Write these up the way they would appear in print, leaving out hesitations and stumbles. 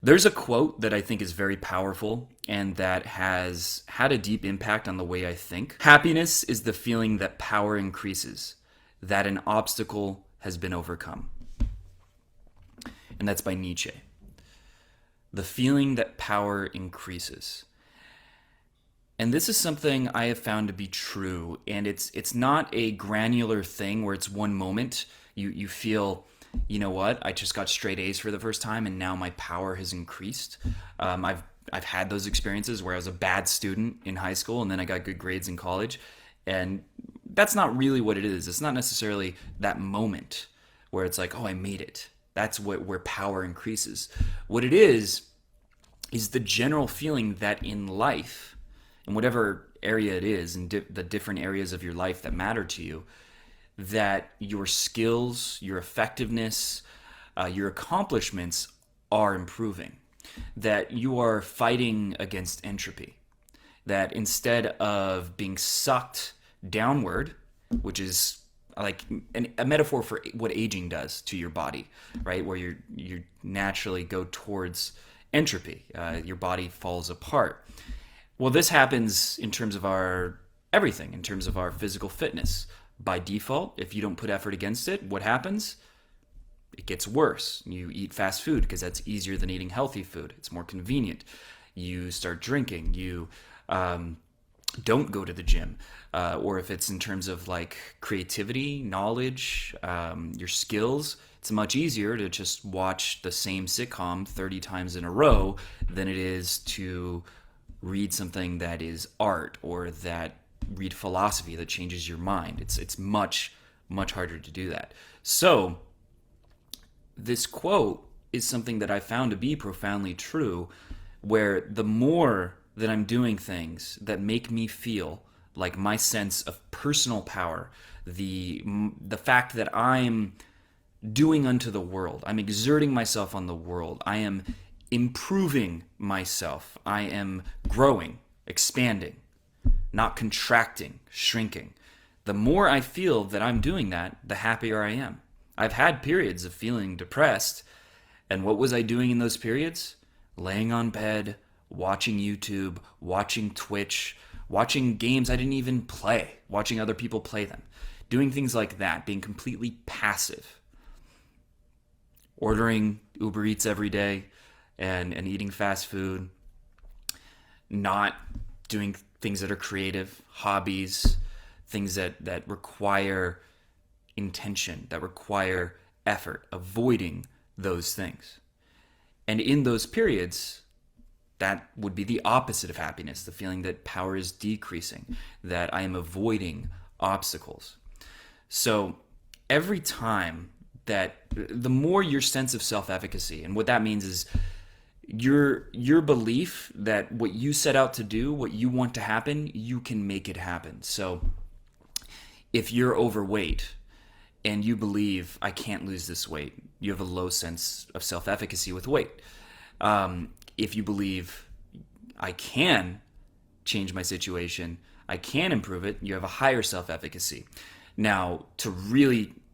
There's a quote that I think is very powerful and that has had a deep impact on the way I think. Happiness is the feeling that power increases, that an obstacle has been overcome. And that's by Nietzsche. The feeling that power increases. And this is something I have found to be true, and it's not a granular thing where it's one moment you feel, you know what, I just got straight A's for the first time, and now my power has increased. I've had those experiences where I was a bad student in high school, and then I got good grades in college, and that's not really what it is. It's not necessarily that moment where it's like, oh, I made it. That's where power increases. What it is the general feeling that in life, in whatever area it is, in the different areas of your life that matter to you, that your skills, your effectiveness, your accomplishments are improving, that you are fighting against entropy, that instead of being sucked downward, which is like a metaphor for what aging does to your body, right? Where you naturally go towards entropy, your body falls apart. Well, this happens in terms of our everything, in terms of our physical fitness. By default, if you don't put effort against it, what happens? It gets worse. You eat fast food because that's easier than eating healthy food. It's more convenient. You start drinking. You don't go to the gym. Or if it's in terms of like creativity, knowledge, your skills, it's much easier to just watch the same sitcom 30 times in a row than it is to read something that is art or that read philosophy that changes your mind. It's much harder to do that. So this quote is something that I found to be profoundly true, where the more that I'm doing things that make me feel like my sense of personal power, the fact that I'm doing unto the world, I'm exerting myself on the world, I am improving myself, I am growing, expanding, not contracting, shrinking. The more I feel that I'm doing that, the happier I am. I've had periods of feeling depressed, and what was I doing in those periods? Laying on bed, watching YouTube, watching Twitch, watching games I didn't even play, watching other people play them, doing things like that, being completely passive, ordering Uber Eats every day and eating fast food, not doing things that are creative, hobbies, things that require intention, that require effort, avoiding those things. And in those periods, that would be the opposite of happiness, the feeling that power is decreasing, that I am avoiding obstacles. So every time that, the more your sense of self-efficacy, and what that means is your belief that what you set out to do, what you want to happen, you can make it happen. So if you're overweight and you believe I can't lose this weight, you have a low sense of self-efficacy with weight. If you believe I can change my situation, I can improve it, you have a higher self-efficacy. Now,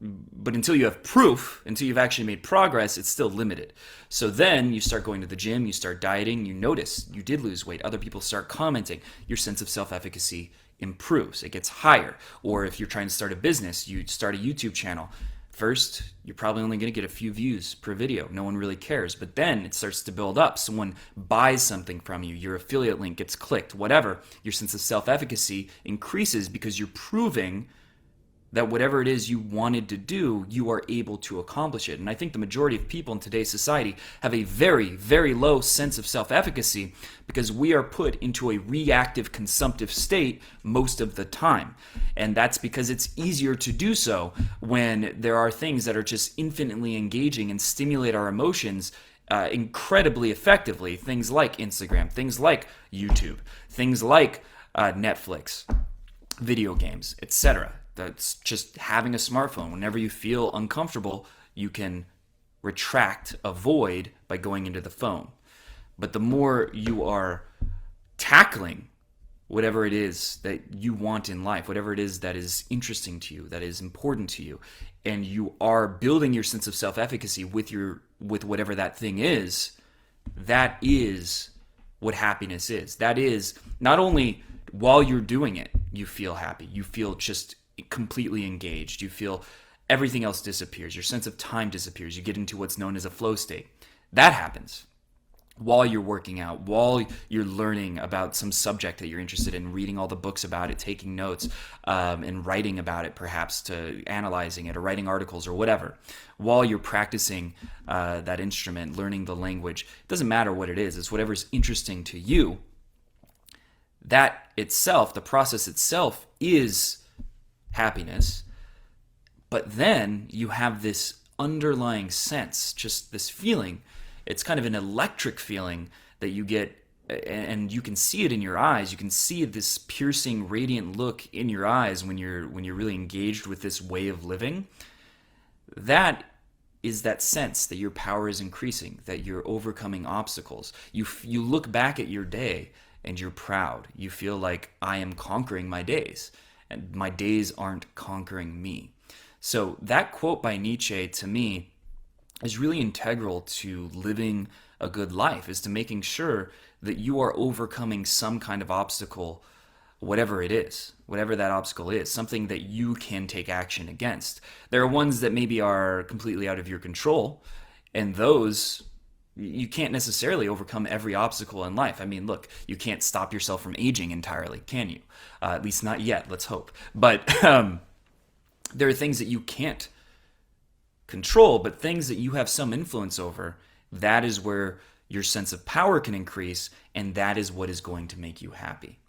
but until you have proof, until you've actually made progress, it's still limited. So then you start going to the gym, you start dieting, you notice you did lose weight, other people start commenting, your sense of self-efficacy improves, it gets higher. Or if you're trying to start a business, you start a YouTube channel. First, you're probably only going to get a few views per video. No one really cares. But then it starts to build up. Someone buys something from you. Your affiliate link gets clicked, whatever. Your sense of self-efficacy increases because you're proving that whatever it is you wanted to do, you are able to accomplish it. And I think the majority of people in today's society have a very, very low sense of self-efficacy because we are put into a reactive, consumptive state most of the time. And that's because it's easier to do so when there are things that are just infinitely engaging and stimulate our emotions incredibly effectively. Things like Instagram, things like YouTube, things like Netflix, video games, etc. That's just having a smartphone. Whenever you feel uncomfortable, you can retract a void by going into the phone. But the more you are tackling whatever it is that you want in life, whatever it is that is interesting to you, that is important to you, and you are building your sense of self-efficacy with whatever that thing is, That is what happiness is. That is not only while you're doing it, you feel happy, you feel just completely engaged, you feel everything else disappears, your sense of time disappears, you get into what's known as a flow state. That happens while you're working out, while you're learning about some subject that you're interested in, reading all the books about it, taking notes, and writing about it, perhaps to analyzing it or writing articles or whatever. While you're practicing that instrument, learning the language, it doesn't matter what it is, it's whatever's interesting to you. That itself, the process itself, is happiness. But then you have this underlying sense, just this feeling. It's kind of an electric feeling that you get, and you can see it in your eyes. You can see this piercing, radiant look in your eyes when you're really engaged with this way of living. That is that sense that your power is increasing, that you're overcoming obstacles. You look back at your day and you're proud. You feel like, I am conquering my days, and my days aren't conquering me. So that quote by Nietzsche, to me, is really integral to living a good life, is to making sure that you are overcoming some kind of obstacle, whatever it is, whatever that obstacle is, something that you can take action against. There are ones that maybe are completely out of your control, and those you can't necessarily overcome every obstacle in life. I mean, look, you can't stop yourself from aging entirely, can you? At least not yet, let's hope. But there are things that you can't control, but things that you have some influence over. That is where your sense of power can increase, and that is what is going to make you happy.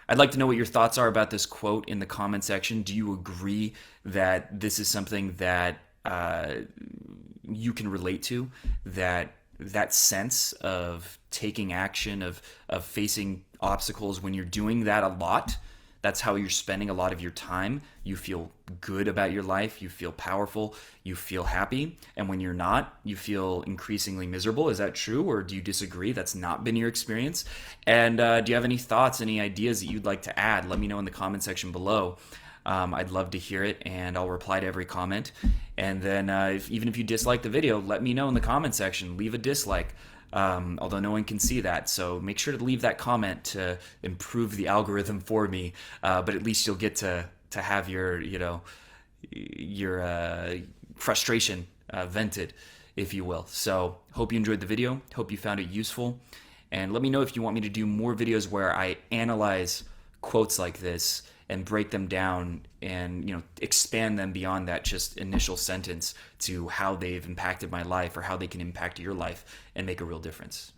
I'd like to know what your thoughts are about this quote in the comment section. Do you agree that this is something that you can relate to, that sense of taking action, of facing obstacles? When you're doing that a lot, that's how you're spending a lot of your time. You feel good about your life, you feel powerful, you feel happy. And when you're not, you feel increasingly miserable. Is that true, or do you disagree? That's not been your experience? And do you have any thoughts, any ideas that you'd like to add? Let me know in the comment section below. I'd love to hear it, and I'll reply to every comment. And then even if you dislike the video, let me know in the comment section. Leave a dislike. Although no one can see that, so make sure to leave that comment to improve the algorithm for me. But at least you'll get to have your frustration vented, if you will. So hope you enjoyed the video. Hope you found it useful, and let me know if you want me to do more videos where I analyze quotes like this and break them down and expand them beyond that just initial sentence to how they've impacted my life or how they can impact your life and make a real difference.